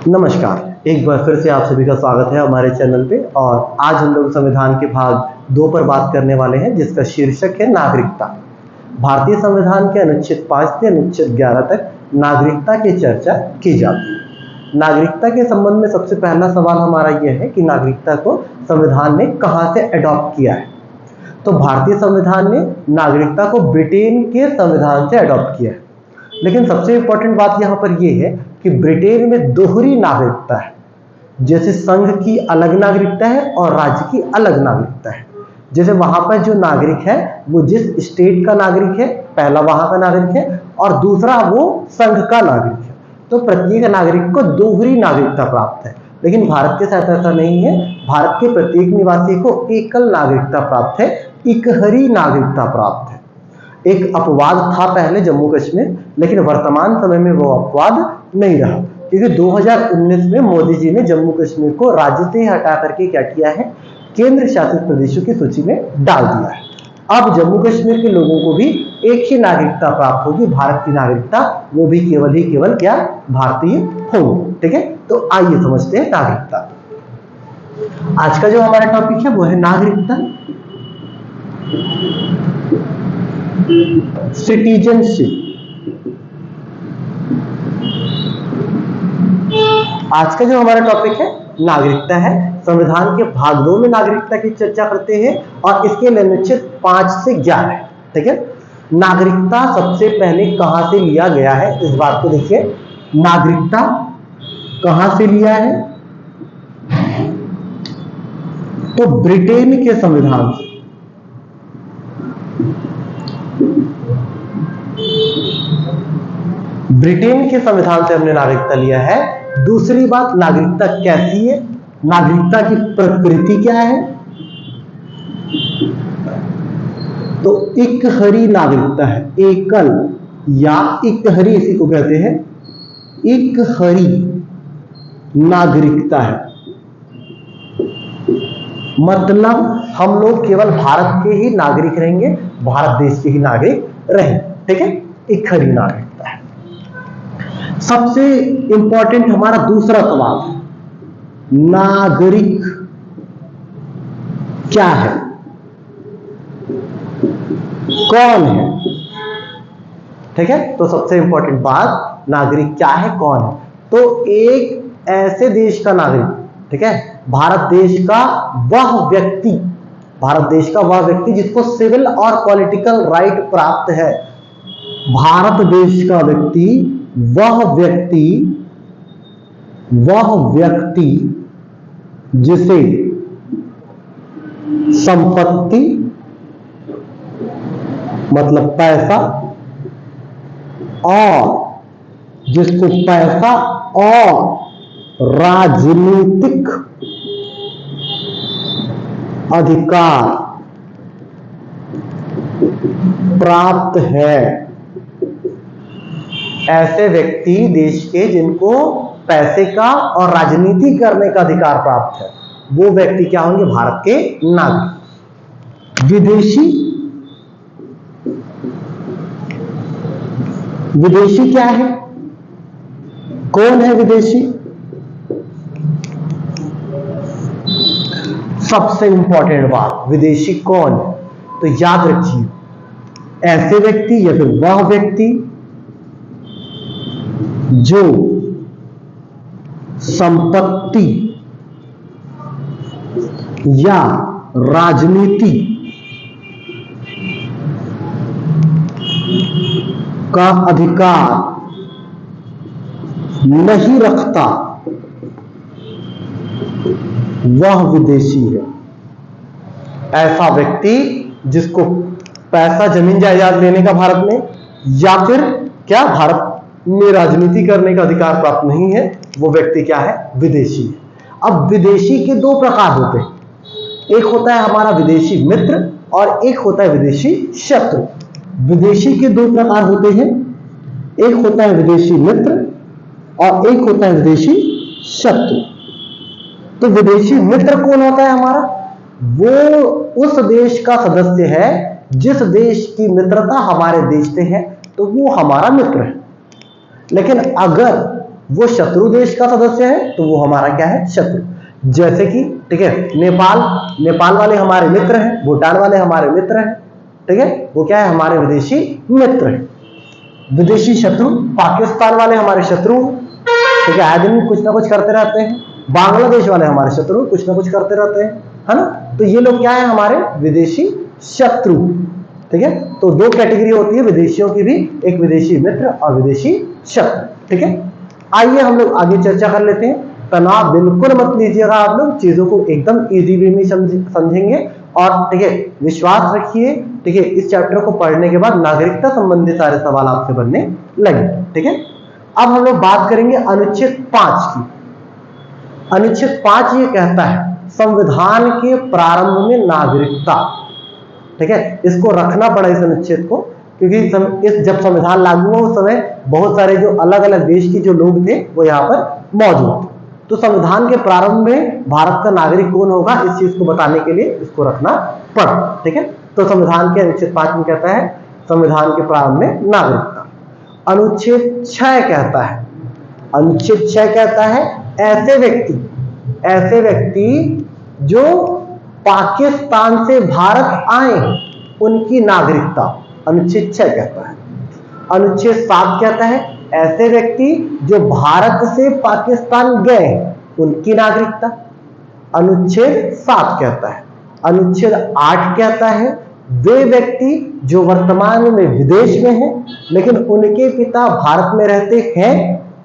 नमस्कार, एक बार फिर से आप सभी का स्वागत है हमारे चैनल पे। और आज हम लोग संविधान के भाग 2 पर बात करने वाले हैं, जिसका शीर्षक है नागरिकता। भारतीय संविधान के अनुच्छेद 5 से अनुच्छेद 11 तक नागरिकता की चर्चा की जाती है। नागरिकता के संबंध में सबसे पहला सवाल हमारा यह है कि नागरिकता को संविधान ने कहां से अडॉप्ट किया है। तो भारतीय संविधान ने नागरिकता को ब्रिटेन के संविधान से अडॉप्ट किया है। लेकिन सबसे इंपॉर्टेंट बात यहाँ पर यह है कि ब्रिटेन में दोहरी नागरिकता है। जैसे संघ की अलग नागरिकता है और राज्य की अलग नागरिकता है। जैसे वहां पर जो नागरिक है वो जिस स्टेट का नागरिक है, पहला वहां का नागरिक है और दूसरा वो संघ का नागरिक है। तो प्रत्येक नागरिक को दोहरी नागरिकता प्राप्त है। लेकिन भारत के साथ ऐसा नहीं है। भारत के प्रत्येक निवासी को एकल नागरिकता प्राप्त है, इकहरी नागरिकता प्राप्त है। एक अपवाद था पहले जम्मू कश्मीर, लेकिन वर्तमान समय में वो अपवाद नहीं रहा, क्योंकि 2019 में मोदी जी ने जम्मू कश्मीर को राज्य से हटा करके क्या किया है, केंद्र शासित प्रदेशों की सूची में डाल दिया है। अब जम्मू कश्मीर के लोगों को भी एक ही नागरिकता प्राप्त होगी, भारत की नागरिकता, वो भी केवल क्या, भारतीय होगी। ठीक है, तो आइए समझते हैं नागरिकता। आज का जो हमारा टॉपिक है वो है नागरिकता, सिटीजनशिप। आज का जो हमारा टॉपिक है नागरिकता है। संविधान के भाग 2 में नागरिकता की चर्चा करते हैं और इसके अनुच्छेद 5 से 11 है। ठीक है, नागरिकता सबसे पहले कहां से लिया गया है, इस बात को देखिए। नागरिकता कहां से लिया है, तो ब्रिटेन के संविधान से। ब्रिटेन के संविधान से हमने नागरिकता लिया है। दूसरी बात, नागरिकता कैसी है, नागरिकता की प्रकृति क्या है, तो इकहरी नागरिकता है। एकल या इकहरी इसी को कहते हैं, इकहरी नागरिकता है। मतलब हम लोग केवल भारत के ही नागरिक रहेंगे, भारत देश के ही नागरिक रहेंगे। ठीक है, इकहरी नागरिकता है। सबसे इंपॉर्टेंट हमारा दूसरा सवाल है, नागरिक क्या है, कौन है। ठीक है, तो सबसे इंपॉर्टेंट बात, नागरिक क्या है, कौन है। तो एक ऐसे देश का नागरिक, ठीक है, भारत देश का वह व्यक्ति जिसको सिविल और पॉलिटिकल राइट प्राप्त है। भारत देश का व्यक्ति, वह व्यक्ति जिसे संपत्ति मतलब पैसा, और जिसको पैसा और राजनीतिक अधिकार प्राप्त है। ऐसे व्यक्ति देश के जिनको पैसे का और राजनीति करने का अधिकार प्राप्त है, वो व्यक्ति क्या होंगे, भारत के नागरिक। विदेशी क्या है, कौन है विदेशी। सबसे इंपॉर्टेंट बात, विदेशी कौन है, तो याद रखिए, ऐसे व्यक्ति या फिर वह व्यक्ति जो संपत्ति या राजनीति का अधिकार नहीं रखता, वह विदेशी है। ऐसा व्यक्ति जिसको पैसा, जमीन जायदाद लेने का भारत में, या फिर क्या भारत में राजनीति करने का अधिकार प्राप्त नहीं है, वो व्यक्ति क्या है, विदेशी है। अब विदेशी के 2 प्रकार होते हैं, एक होता है हमारा विदेशी मित्र और एक होता है विदेशी शत्रु। विदेशी के 2 प्रकार होते हैं, एक होता है विदेशी मित्र और एक होता है विदेशी शत्रु। तो विदेशी मित्र कौन होता है हमारा, वो उस देश का सदस्य है जिस देश की मित्रता हमारे देश से है, तो वो हमारा मित्र है। लेकिन अगर वो शत्रु देश का सदस्य है तो वो हमारा क्या है, शत्रु। जैसे कि ठीक है, नेपाल वाले हमारे मित्र हैं, भूटान वाले हमारे मित्र हैं, ठीक है, वो क्या है, हमारे विदेशी मित्र हैं। विदेशी शत्रु, पाकिस्तान वाले हमारे शत्रु, ठीक है, आए दिन कुछ ना कुछ करते रहते हैं। बांग्लादेश वाले हमारे शत्रु, कुछ ना कुछ करते रहते हैं, है ना। तो ये लोग क्या है, हमारे विदेशी शत्रु, ठीक है। तो दो कैटेगरी होती है विदेशियों की भी, एक विदेशी मित्र और विदेशी शत्रु, ठीक है। आइए हम लोग आगे चर्चा कर लेते हैं। तनाव बिल्कुल मत लीजिएगा आप लोग, चीजों को एकदम इजी वे में समझेंगे और ठीक है, विश्वास रखिए, ठीक है, इस चैप्टर को पढ़ने के बाद नागरिकता संबंधी सारे सवाल आपसे बनने लगे, ठीक है। अब हम लोग बात करेंगे अनुच्छेद 5 की। अनुच्छेद 5 ये कहता है संविधान के प्रारंभ में नागरिकता, ठीक है। इसको रखना पड़ा इस अनुच्छेद को, क्योंकि इस जब संविधान लागू हुआ उस समय बहुत सारे जो अलग अलग देश के जो लोग थे वो यहाँ पर मौजूद थे। तो संविधान के प्रारंभ में भारत का नागरिक कौन होगा, इस चीज को बताने के लिए इसको रखना पड़ा, ठीक है। तो संविधान के अनुच्छेद 5 में कहता है संविधान के प्रारंभ में नागरिकता। अनुच्छेद 6 कहता है, अनुच्छेद 6 कहता है ऐसे व्यक्ति जो पाकिस्तान से भारत आए उनकी नागरिकता, अनुच्छेद 6 कहता है। अनुच्छेद 7 कहता है ऐसे व्यक्ति जो भारत से पाकिस्तान गए उनकी नागरिकता, अनुच्छेद 7 कहता है। अनुच्छेद 8 कहता है वे व्यक्ति जो वर्तमान में विदेश में हैं लेकिन उनके पिता भारत में रहते हैं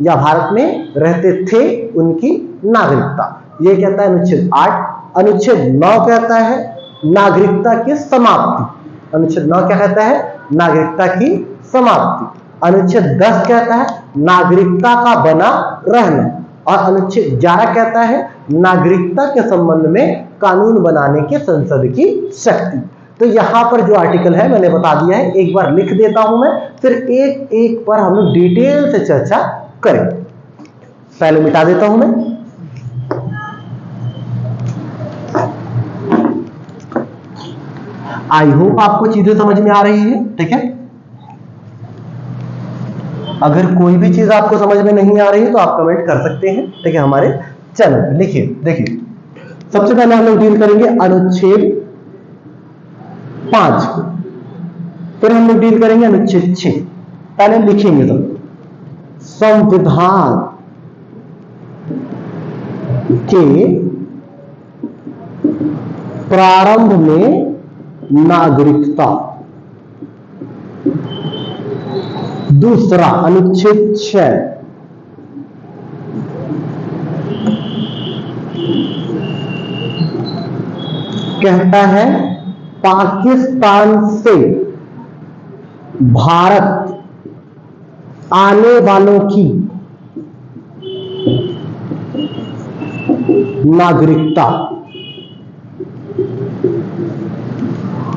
या भारत में रहते थे, उनकी नागरिकता, ये कहता है अनुच्छेद 8। अनुच्छेद 9 कहता है नागरिकता की समाप्ति। अनुच्छेद 9 क्या कहता है, नागरिकता की समाप्ति। अनुच्छेद 10 कहता है नागरिकता का बना रहना और अनुच्छेद 11 कहता है नागरिकता के संबंध में कानून बनाने के संसद की शक्ति। तो यहां पर जो आर्टिकल है मैंने बता दिया है, एक बार लिख देता हूं मैं, फिर एक एक पर हम लोग डिटेल से चर्चा करेंगे। पहले मिटा देता हूं मैं। आई होप आपको चीजें समझ में आ रही है, ठीक है। अगर कोई भी चीज आपको समझ में नहीं आ रही है तो आप कमेंट कर सकते हैं, ठीक है, हमारे चैनल पे। लिखिए, देखिए, सबसे पहले हम लोग डील करेंगे अनुच्छेद 5 को, फिर हम लोग डील करेंगे अनुच्छेद 6। पहले लिखेंगे तो संविधान के प्रारंभ में नागरिकता। दूसरा अनुच्छेद 6 कहता है पाकिस्तान से भारत आने वालों की नागरिकता।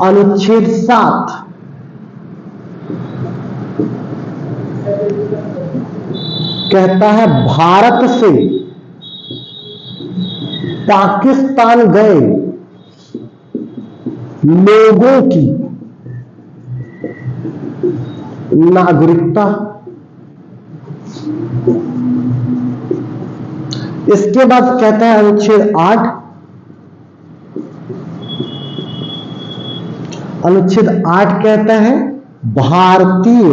अनुच्छेद 7 कहता है भारत से पाकिस्तान गए लोगों की नागरिकता। इसके बाद कहता है अनुच्छेद 8, अनुच्छेद 8 कहता है भारतीय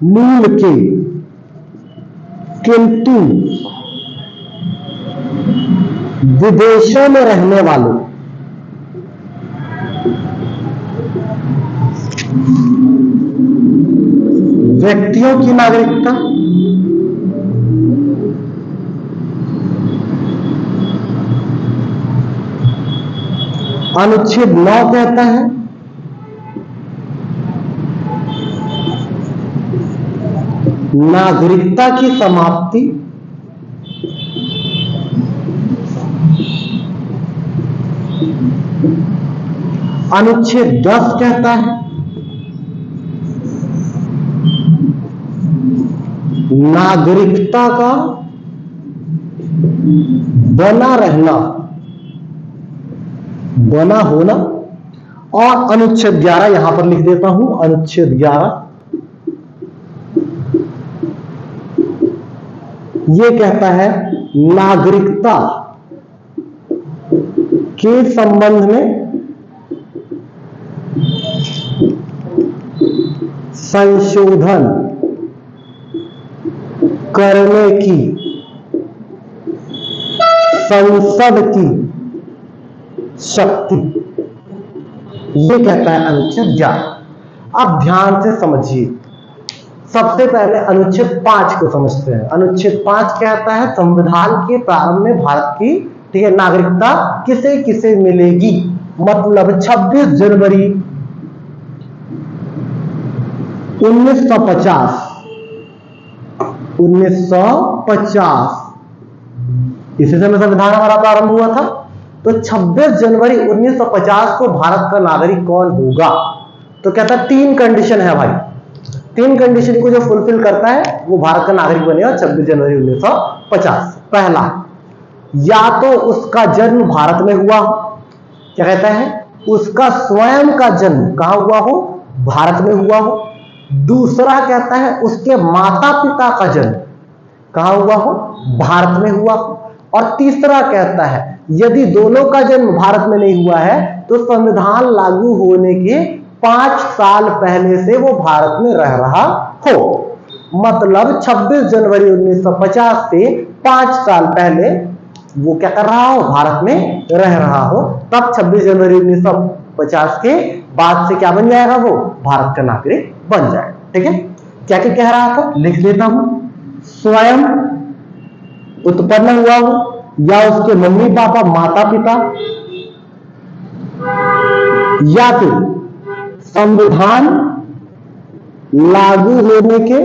मूल के किंतु विदेशों में रहने वालों व्यक्तियों की नागरिकता। अनुच्छेद 9 कहता है नागरिकता की समाप्ति। अनुच्छेद 10 कहता है नागरिकता का बना रहना, बना होना। और अनुच्छेद 11 यहां पर लिख देता हूं, अनुच्छेद 11 ये कहता है नागरिकता के संबंध में संशोधन करने की संसद की शक्ति, ये कहता है अनुच्छेद 11। अब ध्यान से समझिए, सबसे पहले अनुच्छेद 5 को समझते हैं। अनुच्छेद 5 कहता है संविधान के प्रारंभ में भारत की, ठीक है, नागरिकता किसे किसे मिलेगी। मतलब 26 जनवरी 1950 इसी समय संविधान हमारा प्रारंभ हुआ था। तो 26 जनवरी 1950 को भारत का नागरिक कौन होगा? तो कहता है 3 कंडीशन है भाई, 3 कंडीशन को जो फुलफिल करता है वो भारत का नागरिक बनेगा 26 जनवरी 1950। पहला, या तो उसका जन्म भारत में हुआ, क्या कहता है, उसका स्वयं का जन्म कहां हुआ हो? भारत में हुआ हो। दूसरा कहता है उसके माता पिता का जन्म कहां हुआ हो? भारत में हुआ हो। और तीसरा कहता है यदि दोनों का जन्म भारत में नहीं हुआ है तो संविधान लागू होने के 5 साल पहले से वो भारत में रह रहा हो। मतलब 26 जनवरी 1950 से 5 साल पहले वो क्या कर रहा हो? भारत में रह रहा हो। तब 26 जनवरी 1950 के बाद से क्या बन जाएगा? वो भारत का नागरिक बन जाएगा। ठीक है, क्या क्या कह रहा था, लिख लेता हूं। स्वयं उत्पन्न हुआ हो या उसके मम्मी पापा माता पिता, या फिर संविधान लागू होने के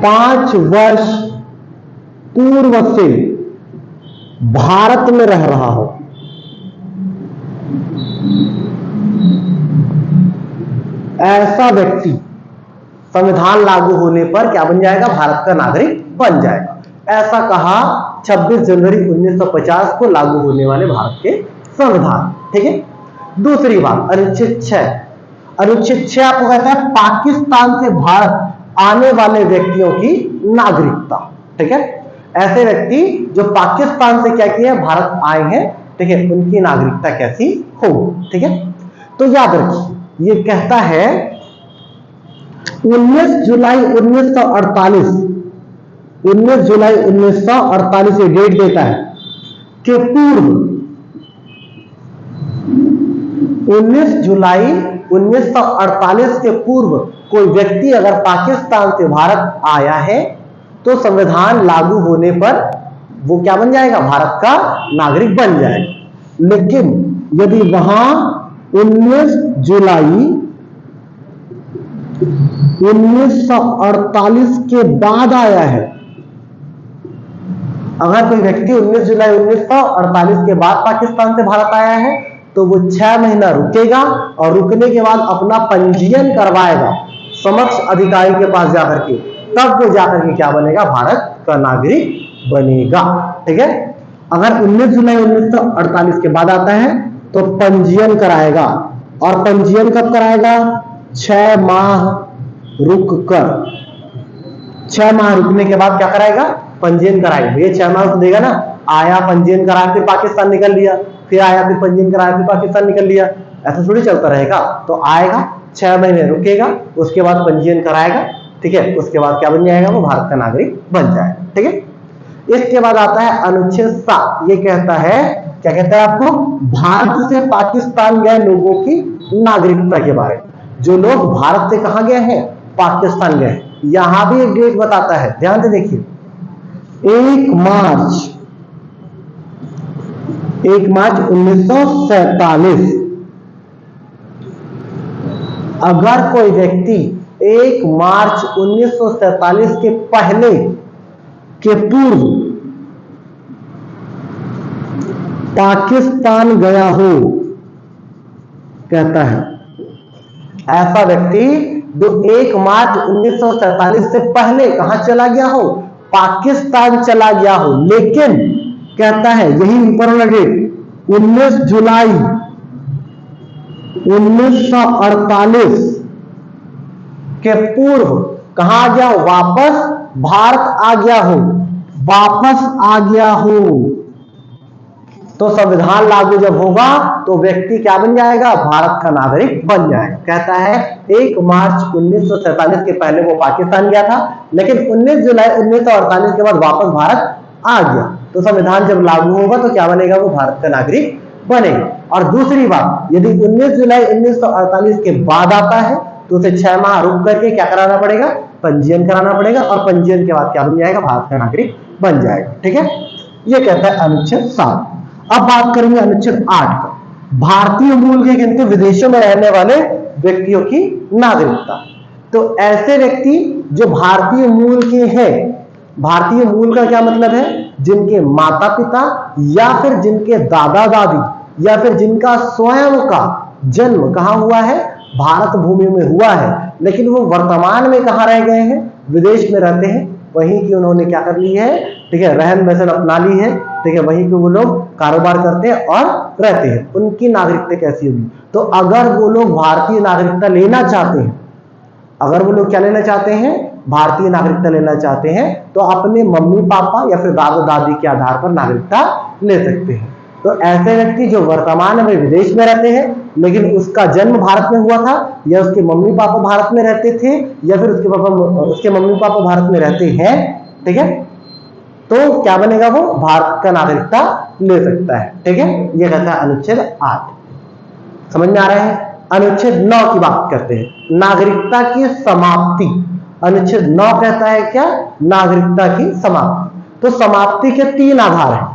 5 वर्ष पूर्व से भारत में रह रहा हो। ऐसा व्यक्ति संविधान लागू होने पर क्या बन जाएगा? भारत का नागरिक बन जाएगा। ऐसा कहा 26 जनवरी 1950 को लागू होने वाले भारत के संविधान। ठीक है, दूसरी बात, अनुच्छेद 6। अनुच्छेद 6 आपको कहता है पाकिस्तान से भारत आने वाले व्यक्तियों की नागरिकता। ठीक है, ऐसे व्यक्ति जो पाकिस्तान से क्या किया, भारत आए हैं, ठीक है, उनकी नागरिकता कैसी होगी। ठीक है, तो याद रखिए ये कहता है 19 जुलाई 1948, 19 जुलाई 1948 ये डेट देता है कि पूर्व 19 जुलाई 1948 के पूर्व कोई व्यक्ति अगर पाकिस्तान से भारत आया है तो संविधान लागू होने पर वो क्या बन जाएगा? भारत का नागरिक बन जाएगा। लेकिन यदि वहां 19 जुलाई 1948 के बाद आया है, अगर कोई व्यक्ति 19 जुलाई 1948 के बाद पाकिस्तान से भारत आया है तो वो 6 महीना रुकेगा और रुकने के बाद अपना पंजीयन करवाएगा समक्ष अधिकारी के पास जाकर के, तब वो जाकर के क्या बनेगा? भारत का नागरिक बनेगा। ठीक है, अगर 19 जुलाई 1948 के बाद आता है तो पंजीयन कराएगा, और पंजीयन कब कराएगा? 6 माह रुक कर, 6 माह रुकने के बाद क्या कराएगा? पंजीयन कराएगा। ये 6 माह देगा ना, आया पंजीयन कराया फिर पाकिस्तान निकल लिया, फिर आया फिर पंजीयन कराया फिर पाकिस्तान निकल लिया, ऐसा थोड़ी चलता रहेगा। तो आएगा 6 महीने रुकेगा, उसके बाद पंजीयन कराएगा, ठीक है, उसके बाद क्या बन जाएगा? वो भारत का नागरिक बन जाएगा। ठीक है, इसके बाद आता है अनुच्छेद 7। ये कहता है, क्या कहता है आपको? भारत से पाकिस्तान गए लोगों की नागरिकता के बारे में। जो लोग भारत से कहां गए हैं? पाकिस्तान गए। यहां भी एक डेट बताता है, ध्यान से देखिए, 1 मार्च 1947। अगर कोई व्यक्ति 1 मार्च 1947 के पहले के पूर्व पाकिस्तान गया हो, कहता है ऐसा व्यक्ति जो 1 मार्च 1947 से पहले कहां चला गया हो? पाकिस्तान चला गया हो, लेकिन कहता है यही ऊपर वाला डेट 19 जुलाई 1948 के पूर्व कहां आ गया हो? वापस भारत आ गया हो, वापस आ गया हो। तो संविधान लागू जब होगा तो व्यक्ति क्या बन जाएगा? भारत का नागरिक बन जाएगा। कहता है 1 मार्च 1947 के पहले वो पाकिस्तान गया था, लेकिन 19 जुलाई 1948 के बाद वापस भारत आ गया। तो संविधान जब लागू होगा तो क्या बनेगा? वो भारत का नागरिक बनेगा। और दूसरी बात, यदि 19 जुलाई 1948 के बाद आता है तो उसे 6 माह रुक करके क्या कराना पड़ेगा? पंजीयन कराना पड़ेगा, और पंजीयन के बाद क्या बन जाएगा? भारत का नागरिक बन जाएगा। ठीक है, ये कहता है अनुच्छेद 7। अब बात करेंगे अनुच्छेद 8 का, भारतीय मूल के किंतु विदेशों में रहने वाले व्यक्तियों की नागरिकता। तो ऐसे व्यक्ति जो भारतीय मूल के हैं, भारतीय मूल का क्या मतलब है? जिनके माता पिता या फिर जिनके दादा दादी या फिर जिनका स्वयं का जन्म कहां हुआ है? भारत भूमि में हुआ है, लेकिन वो वर्तमान में कहां रह गए हैं? विदेश में रहते हैं। वहीं की उन्होंने क्या कर ली है? ठीक है, रहन बसन अपना ली है। ठीक है, वहीं पे वो लोग कारोबार करते हैं और रहते हैं। उनकी नागरिकता कैसी होगी? तो अगर वो लोग भारतीय नागरिकता लेना चाहते हैं, अगर वो लोग क्या लेना चाहते हैं? भारतीय नागरिकता लेना चाहते हैं, तो अपने मम्मी पापा या फिर दादा दादी के आधार पर नागरिकता ले सकते हैं। तो ऐसे व्यक्ति जो वर्तमान में विदेश में रहते हैं, लेकिन उसका जन्म भारत में हुआ था, या उसके मम्मी पापा भारत में रहते थे, या फिर उसके मम्मी पापा भारत में रहते हैं, ठीक है, तो क्या बनेगा? वो भारत का नागरिकता ले सकता है। ठीक है, ये कहता है अनुच्छेद 8। समझ में आ रहा है? अनुच्छेद 9 की बात करते हैं, नागरिकता की समाप्ति। अनुच्छेद 9 कहता है क्या? नागरिकता की समाप्ति। तो समाप्ति के 3 आधार हैं।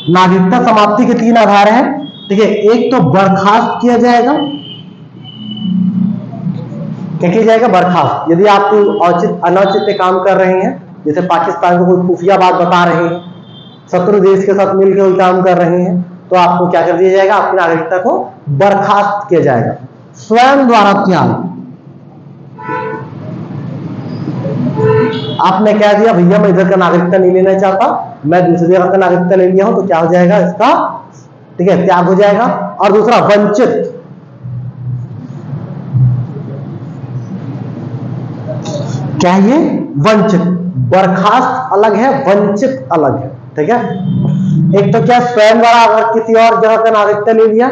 नागरिकता समाप्ति के 3 आधार हैं। ठीक है, एक तो बर्खास्त किया जाएगा। क्या किया जाएगा? बर्खास्त। यदि आप कोई अनौचित्य काम कर रहे हैं, जैसे पाकिस्तान को कोई खुफिया बात बता रहे हैं, शत्रु देश के साथ मिलकर कोई काम कर रहे हैं, तो आपको क्या कर दिया जाएगा? आपकी नागरिकता को बर्खास्त किया जाएगा, स्वयं द्वारा त्याग। आपने क्या दिया? भैया मैं इधर का नागरिकता नहीं लेना चाहता, मैं दूसरी जगह का नागरिकता ले लिया हूं, तो क्या हो जाएगा इसका? ठीक है, त्याग हो जाएगा। और दूसरा वंचित। क्या ये? वंचित। बर्खास्त अलग है, वंचित अलग है। ठीक है, एक तो क्या स्वयं द्वारा अगर किसी और जगह का नागरिकता ले लिया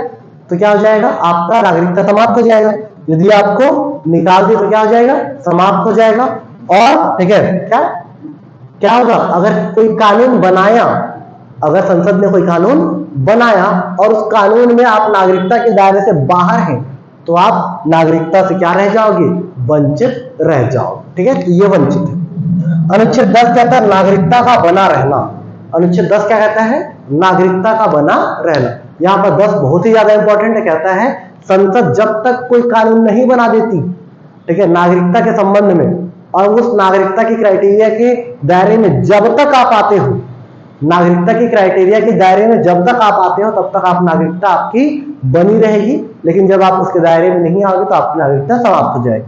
तो क्या हो जाएगा? आपका नागरिकता समाप्त हो जाएगा। यदि आपको निकाल दिया तो क्या हो जाएगा? समाप्त हो जाएगा। और ठीक है, क्या क्या होगा? अगर कोई कानून बनाया, अगर संसद ने कोई कानून बनाया और उस कानून में आप नागरिकता के दायरे से बाहर हैं, तो आप नागरिकता से क्या रह जाओगे? वंचित रह जाओगे। ठीक है, तो ये वंचित है। अनुच्छेद 10 कहता है नागरिकता का बना रहना। अनुच्छेद 10 क्या कहता है? नागरिकता का बना रहना। यहां पर 10 बहुत ही ज्यादा इंपॉर्टेंट है। कहता है संसद जब तक कोई कानून नहीं बना देती, ठीक है, नागरिकता के संबंध में, और उस नागरिकता की क्राइटेरिया के दायरे में जब तक आप आते हो, नागरिकता की क्राइटेरिया के दायरे में जब तक आप आते हो, तब तक आप नागरिकता आपकी बनी रहेगी। लेकिन जब आप उसके दायरे में नहीं आओगे तो आपकी नागरिकता समाप्त हो जाएगी।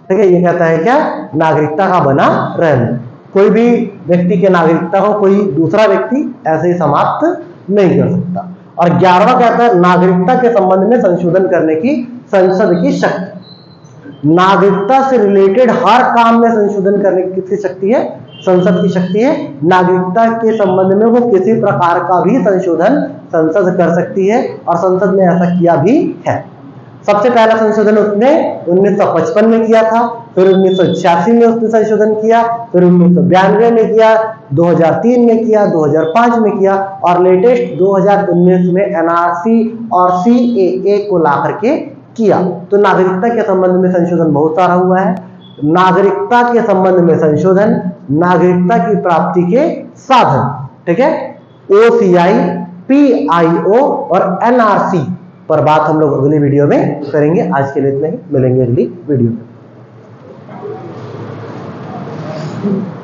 ठीक है, ये कहता है क्या? नागरिकता का बना रहना। कोई भी व्यक्ति के नागरिकता को कोई दूसरा व्यक्ति ऐसे ही समाप्त नहीं कर सकता। और 11वां कहता है नागरिकता के संबंध में संशोधन करने की संसद की शक्ति। नागरिकता से रिलेटेड हर काम में संशोधन करने की किसकी शक्ति है? संसद की शक्ति है। नागरिकता के संबंध में वो किसी प्रकार का भी संशोधन संसद कर सकती है, और संसद ने ऐसा किया भी है। सबसे पहला संशोधन उसने 1955 में किया था, फिर 1986 में उसने संशोधन किया, फिर 1992 में किया, 2003 में किया, 2005 में किया, और लेटेस्ट 2019 में एनआरसी और सीएए को ला करके किया। तो नागरिकता के संबंध में संशोधन बहुत सारा हुआ है। नागरिकता के संबंध में संशोधन, नागरिकता की प्राप्ति के साधन, ठीक है, ओसीआई, पीआईओ और एनआरसी पर बात हम लोग अगली वीडियो में करेंगे। आज के लिए इतना ही, मिलेंगे अगली वीडियो में।